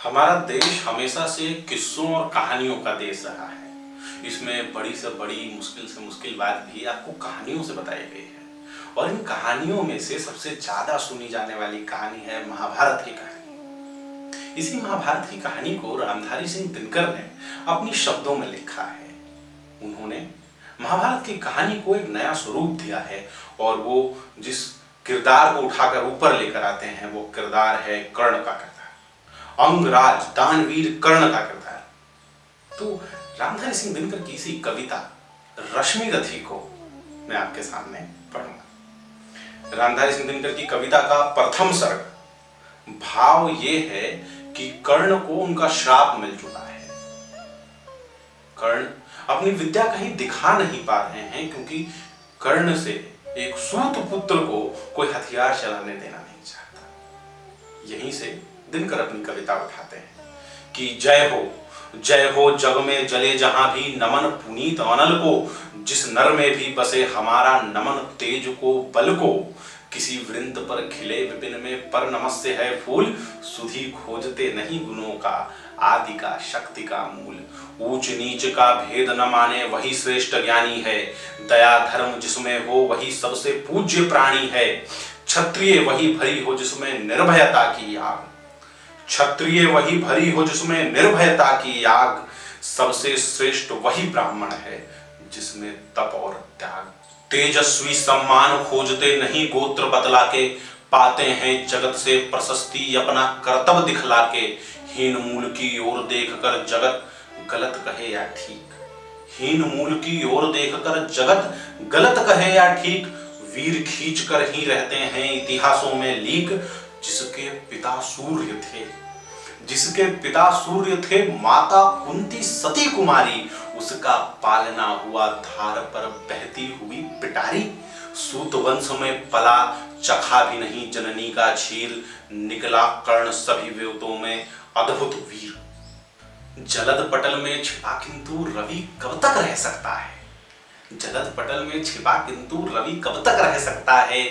हमारा देश हमेशा से किस्सों और कहानियों का देश रहा है। इसमें बड़ी से बड़ी, मुश्किल से मुश्किल बात भी आपको कहानियों से बताई गई है। और इन कहानियों में से सबसे ज्यादा सुनी जाने वाली कहानी है महाभारत की कहानी। इसी महाभारत की कहानी को रामधारी सिंह दिनकर ने अपनी शब्दों में लिखा है। उन्होंने महाभारत की कहानी को एक नया स्वरूप दिया है और वो जिस किरदार को उठाकर ऊपर लेकर आते हैं वो किरदार है कर्ण का किरदार, अंगराज दानवीर कर्ण का किरदार। तो रामधारी सिंह दिनकर की इसी कविता रश्मिरथी को मैं आपके सामने पढ़ूंगा। रामधारी सिंह दिनकर की कविता का प्रथम सर्ग भाव ये है कि कर्ण को उनका श्राप मिल चुका है। कर्ण अपनी विद्या कहीं दिखा नहीं पा रहे हैं क्योंकि कर्ण से एक सूत पुत्र को कोई हथियार चलाने देना नहीं चाहता। यहीं से दिनकर अपनी कविता उठाते हैं कि जय हो जग में जले जहां भी नमन पुनीत अनल को, जिस नर में भी बसे हमारा नमन तेज को बल को, किसी वृंत पर खिले विपिन में पर नमस्य है फूल, सुधि खोजते नहीं गुणों का आदि का शक्ति का मूल, ऊंच नीच का भेद न माने वही श्रेष्ठ ज्ञानी है, दया धर्म जिसमें हो वही सबसे पूज्य प्राणी है, क्षत्रिय वही भरी हो जिसमें निर्भयता की आग, क्षत्रिय वही भरी हो जिसमें निर्भयता की आग, सबसे श्रेष्ठ वही ब्राह्मण है जिसमें तप और त्याग, तेजस्वी सम्मान खोजते नहीं गोत्र बतला के, पाते हैं जगत से प्रशस्ति अपना कर्तव्य दिखला के, हीन मूल की ओर देखकर जगत गलत कहे या ठीक, हीन मूल की ओर देखकर जगत गलत कहे या ठीक, वीर खींच कर ही रहते हैं इतिहासों में लीक, जिसके पिता सूर्य थे माता कुंती सती कुमारी, उसका पालना हुआ धार पर बहती हुई पिटारी, सूत वंश में पला चखा भी नहीं जननी का क्षीर, निकला कर्ण सभी वेदों में अद्भुत वीर, जलद पटल में छिपा किंतु रवि कब तक रह सकता है, जलद पटल में छिपा किंतु रवि कब तक रह सकता है,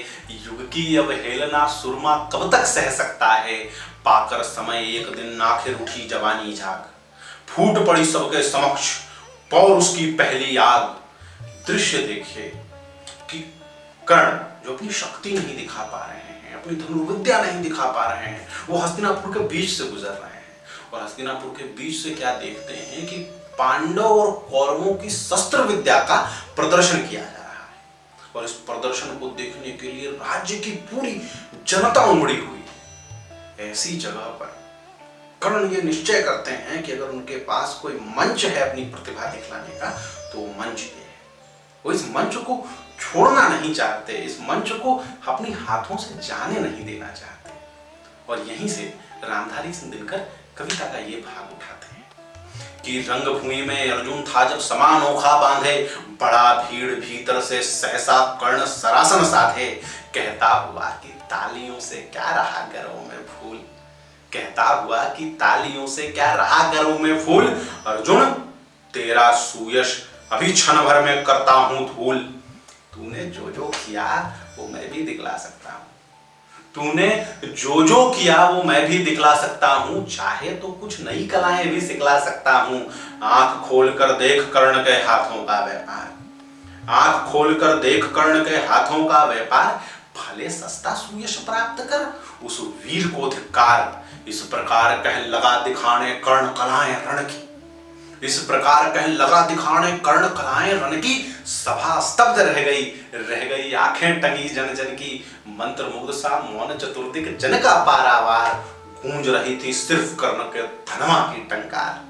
युग की अवहेलना सुरमा कब तक सह सकता है, पाकर समय एक दिन आखिर उठी जवानी झाग, फूट पड़ी सबके समक्ष पौर उसकी पहली आग, दृश्य देखिए कि कर्ण जो अपनी शक्ति नहीं दिखा पा रहे हैं, अपनी धनुर्विद्या नहीं दिखा पा रहे हैं, वो हस्तिनापुर के बीच से गुजर रहे हैं और हस्तिनापुर के बीच से क्या देखते हैं कि पांडव और कौरवों की शस्त्र विद्या का प्रदर्शन किया जा रहा है और इस प्रदर्शन को देखने के लिए राज्य की पूरी जनता उमड़ी हुई है। ऐसी जगह पर कर्ण ये निश्चय करते हैं कि अगर उनके पास कोई मंच है अपनी प्रतिभा दिखलाने का तो वो मंच ये है। वो इस मंच को छोड़ना नहीं चाहते, इस मंच को अपनी हाथों से जाने नहीं देना चाहते और यहीं से रामधारी सिंह दिनकर कविता का ये भाग उठाते हैं कि रंगभूमि में अर्जुन था जब समान ओखा बांधे, बड़ा भीड़ भीतर से सहसा कर्ण सरासन साधे, कहता हुआ कि तालियों से क्या रहा घरों में फूल, कहता हुआ कि तालियों से क्या रहा घरों में फूल, अर्जुन तेरा सुयश अभी क्षण भर में करता हूं धूल, तूने जो जो किया वो मैं भी दिखला सकता हूं, तूने जो जो किया वो मैं भी दिखला सकता हूं, चाहे तो कुछ नई कलाएं भी सिखला सकता हूं, आंख खोल कर देख कर्ण के हाथों का व्यापार, आंख खोल कर देख कर्ण के हाथों का व्यापार, भले सस्ता सुयश प्राप्त कर उस वीर को धिक्कार, इस प्रकार कह लगा दिखाने कर्ण कलाएं रण की, इस प्रकार कह लगा दिखाने कर्ण कलाएं रण की, सभा स्तब्ध रह गई आंखें टंगी जन जन की, मंत्र मुग्ध सा मौन चतुर्दिक जन का पारावार, गूंज रही थी सिर्फ कर्ण के धनवा की टंकार,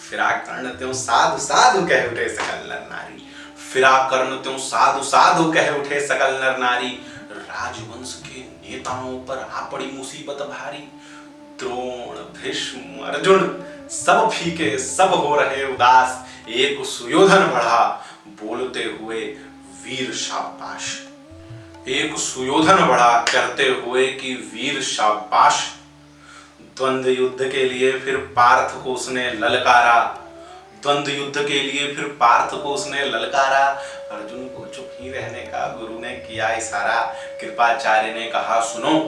फिरा कर्ण त्यों साधु साधु कह उठे सकल नर नारी, फिरा कर्ण त्यों साधु साधु कह उठे सकल नर नारी, राजवंश के नेताओं पर आ पड़ी मुसीबत भारी, द्रोण भीष्म अर्जुन सब फीके सब हो रहे उदास, एक सुयोधन बढ़ा बोलते हुए वीर शाबाश, एक सुयोधन बढ़ा कहते हुए कि वीर शाबाश, द्वंद्व युद्ध के लिए फिर पार्थ को उसने ललकारा, द्वंद्व युद्ध के लिए फिर पार्थ को उसने ललकारा, अर्जुन को चुप ही रहने का गुरु ने किया इशारा, कृपाचार्य ने कहा सुनो,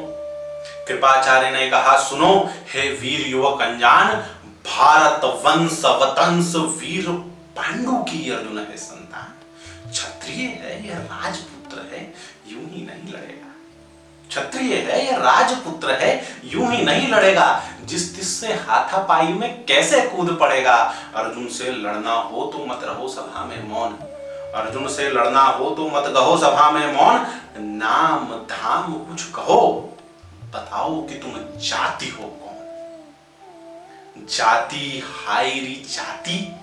कृपाचार्य ने कहा, सुनो हे वीर युवक अनजान, भारत वंश वतंस वीर पांडु की अर्जुन है संतान। क्षत्रिय है यह राजपुत्र है, यूं ही नहीं लड़ेगा। क्षत्रिय है यह राजपुत्र है, यूं ही नहीं लड़ेगा। जिस तिससे हाथापाई में कैसे कूद पड़ेगा। अर्जुन से लड़ना हो तो मत रहो सभा में मौन, अर्जुन से लड़ना हो तो मत कहो सभा में मौन। नाम धाम कुछ कहो, बताओ कि तुम जाति हो कौन। जाति हायरी जाति,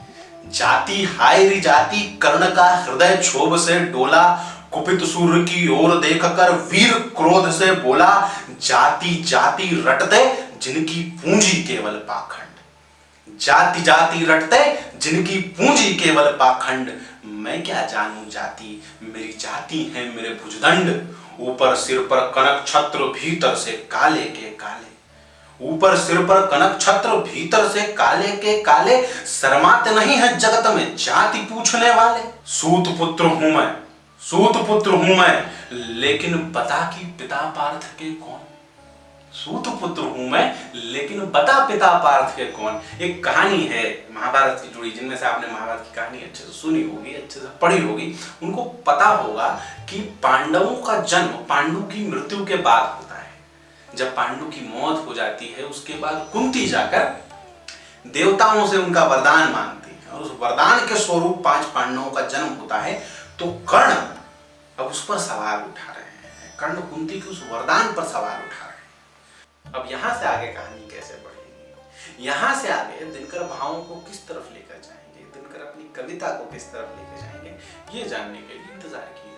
जाति हायरी जाति, कर्ण का हृदय क्षोभ से डोला। कुपित सूर्य की ओर देखकर वीर क्रोध से बोला, जाति जाति रटते जिनकी पूंजी केवल पाखंड। जाति जाति रटते जिनकी पूंजी केवल पाखंड। मैं क्या जानूं जाति, मेरी जाति है मेरे भुजदंड। ऊपर सिर पर कनक छत्र, भीतर से काले के काले। ऊपर सिर पर कनक छत्र, भीतर से काले के काले। शर्माते नहीं है जगत में जाति पूछने वाले। सूत पुत्र हूं मैं, सूत पुत्र हूं मैं, लेकिन बता कि पिता पार्थ के कौन। सूत पुत्र हूं मैं, लेकिन बता पिता पार्थ के कौन। एक कहानी है महाभारत की जुड़ी, जिनमें से आपने महाभारत की कहानी अच्छे से सुनी होगी, अच्छे से पढ़ी होगी, उनको पता होगा कि पांडवों का जन्म पांडु की मृत्यु के बाद होता है। जब पांडु की मौत हो जाती है, उसके बाद कुंती जाकर देवताओं से उनका वरदान मांगती है, और उस वरदान के स्वरूप 5 पांडवों का जन्म होता है। तो कर्ण अब उस पर सवाल उठा रहे हैं, कर्ण कुंती के उस वरदान पर सवाल उठा रहे हैं। अब यहां से आगे कहानी कैसे बढ़ेगी, यहां से आगे दिनकर भावों को किस तरफ लेकर जाएंगे, दिनकर अपनी कविता को किस तरफ लेकर जाएंगे, ये जानने के लिए इंतजार कीजिए।